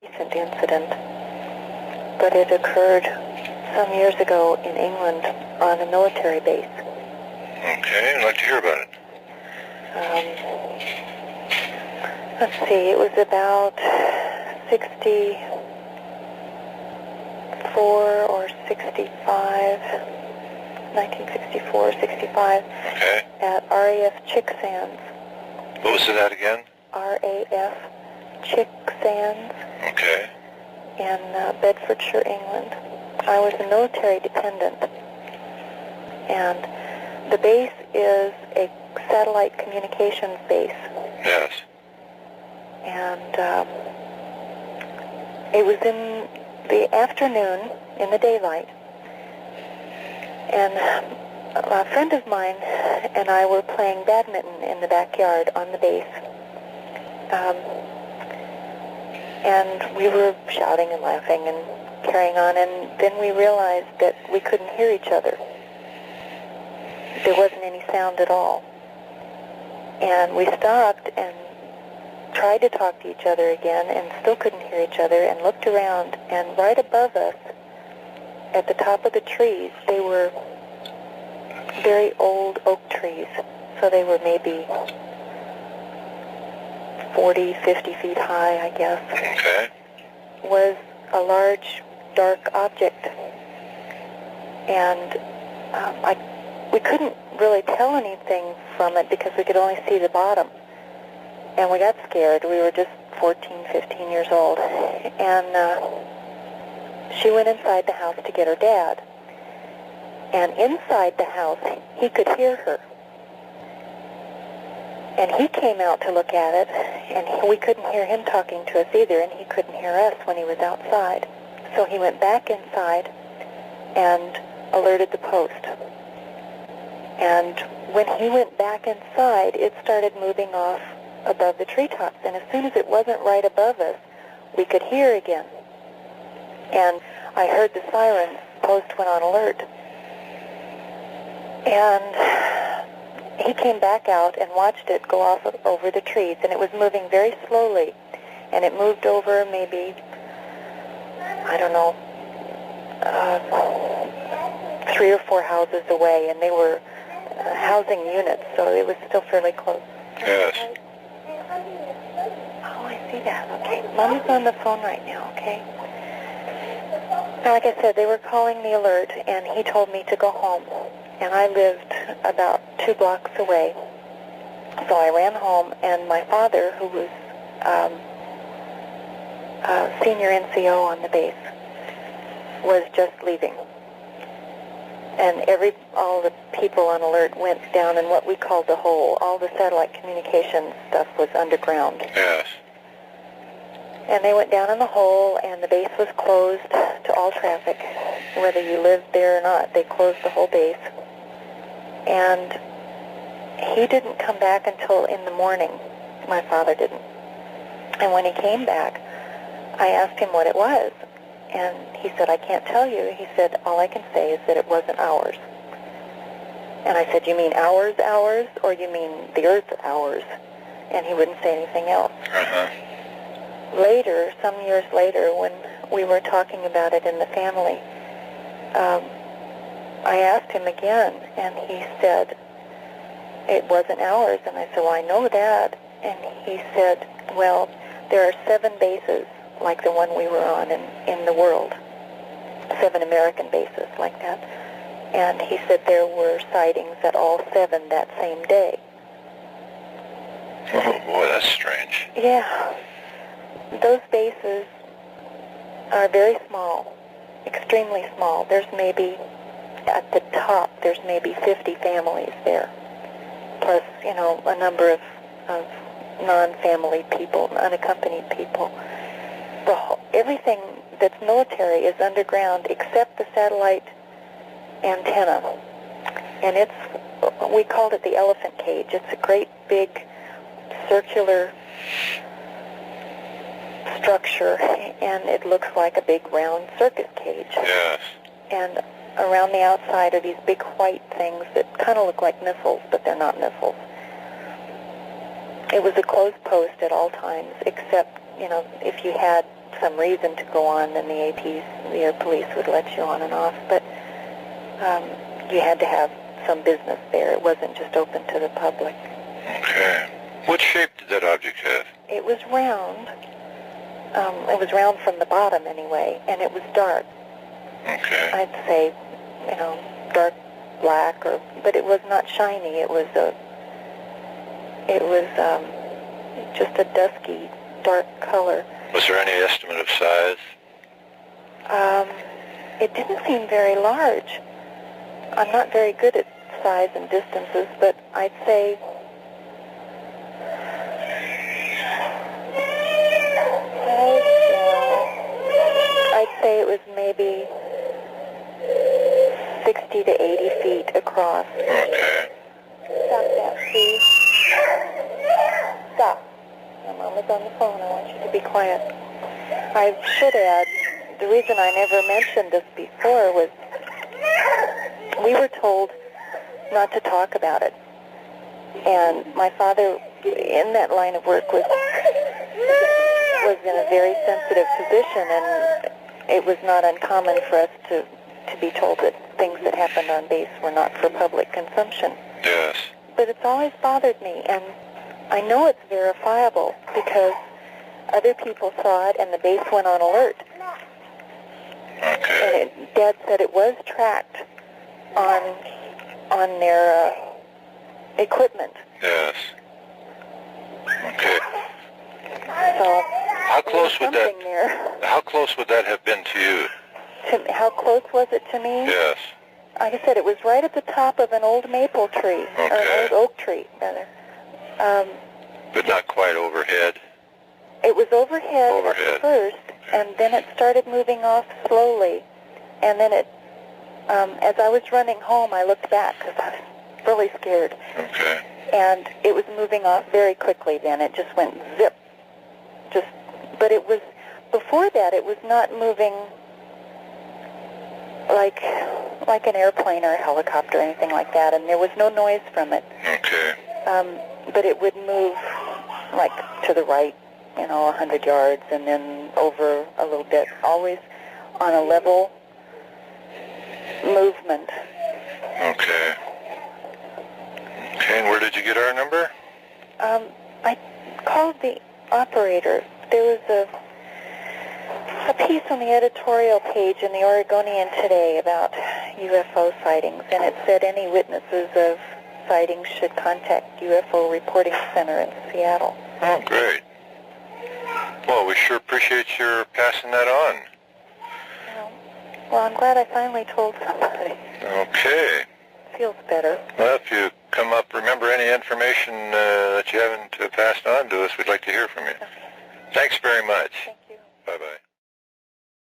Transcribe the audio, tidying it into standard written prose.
recent incident, but it occurred some years ago in England on a military base. Okay, I'd like to hear about it. Let's see, it was about 64 or 65, 1964 or 65, okay, at RAF Chicksands. What was that again? RAF Chicksands. Okay. In Bedfordshire, England. I was a military dependent, and the base is a satellite communications base. Yes. And it was in the afternoon, in the daylight, and a friend of mine and I were playing badminton in the backyard on the base. And we were shouting and laughing and carrying on, and then we realized that we couldn't hear each other. There wasn't any sound at all. And we stopped and tried to talk to each other again and still couldn't hear each other, and looked around, and right above us, at the top of the trees, they were very old oak trees. So they were maybe 40, 50 feet high, I guess. Okay. Was a large, dark object. And we couldn't really tell anything from it because we could only see the bottom. And we got scared. We were just 14, 15 years old. And she went inside the house to get her dad. And inside the house, he could hear her. And he came out to look at it, and we couldn't hear him talking to us either, and he couldn't hear us when he was outside. So he went back inside and alerted the post. And when he went back inside, it started moving off above the treetops. And as soon as it wasn't right above us, we could hear again. And I heard the siren. Post went on alert. And he came back out and watched it go off over the trees, and it was moving very slowly. And it moved over maybe, I don't know, 3 or 4 houses away, and they were housing units, so it was still fairly close. Yes. Oh, I see that. Okay. Mommy's on the phone right now, okay? Now, like I said, they were calling the alert, and he told me to go home. And I lived about 2 blocks away. So I ran home, and my father, who was senior NCO on the base, was just leaving. And all the people on alert went down in what we called the hole. All the satellite communication stuff was underground. Yes. And they went down in the hole, and the base was closed to all traffic, whether you lived there or not. They closed the whole base. And he didn't come back until in the morning. My father didn't. And when he came back, I asked him what it was. And he said, I can't tell you. He said, all I can say is that it wasn't ours. And I said, you mean ours, or you mean the Earth's ours? And he wouldn't say anything else. Uh-huh. Later, some years later, when we were talking about it in the family, I asked him again, and he said, it wasn't ours. And I said, well, I know that. And he said, well, there are 7 bases like the one we were on in the world, 7 American bases like that. And he said there were sightings at all 7 that same day. Oh, boy, that's strange. Yeah. Those bases are very small, extremely small. There's maybe, at the top, there's maybe 50 families there, plus, a number of non-family people, unaccompanied people. Everything that's military is underground except the satellite antenna. And we called it the elephant cage. It's a great big circular structure, and it looks like a big round circus cage. Yes. And around the outside are these big white things that kind of look like missiles, but they're not missiles. It was a closed post at all times, except, if you had some reason to go on, then the APs, the air police would let you on and off. But you had to have some business there. It wasn't just open to the public. Okay. What shape did that object have? It was round. It was round from the bottom anyway, and it was dark. Okay. I'd say, dark black, but it was not shiny. It was just a dusky, dark color. Was there any estimate of size? It didn't seem very large. I'm not very good at size and distances, but I'd say it was maybe 60 to 80 feet across. Okay. Stop that, please. Stop. My mom is on the phone. I want you to be quiet. I should add, the reason I never mentioned this before was we were told not to talk about it. And my father, in that line of work, was in a very sensitive position, and it was not uncommon for us to be told that things that happened on base were not for public consumption. Yes. But it's always bothered me, and I know it's verifiable because other people saw it and the base went on alert. Okay. And Dad said it was tracked on their equipment. Yes. Okay. So How close would that? There. How close would that have been to you? How close was it to me? Yes. Like I said, it was right at the top of an old maple tree, or an old oak tree, rather. But not quite overhead. It was overhead at first, and then it started moving off slowly. And then as I was running home, I looked back because I was really scared. Okay. And it was moving off very quickly then. It just went zip. But it was, before that, it was not moving like an airplane or a helicopter or anything like that, and there was no noise from it. Okay. But it would move like to the right, 100 yards, and then over a little bit, always on a level movement. Okay. Okay, and where did you get our number? I called the operator. There was a piece on the editorial page in the Oregonian today about UFO sightings, and it said any witnesses of sightings should contact UFO Reporting Center in Seattle. Oh, great. Well, we sure appreciate your passing that on. Well, I'm glad I finally told somebody. Okay. Feels better. Well, if you come up, remember any information that you haven't passed on to us, we'd like to hear from you. Okay. Thanks very much. Thank you. Bye-bye.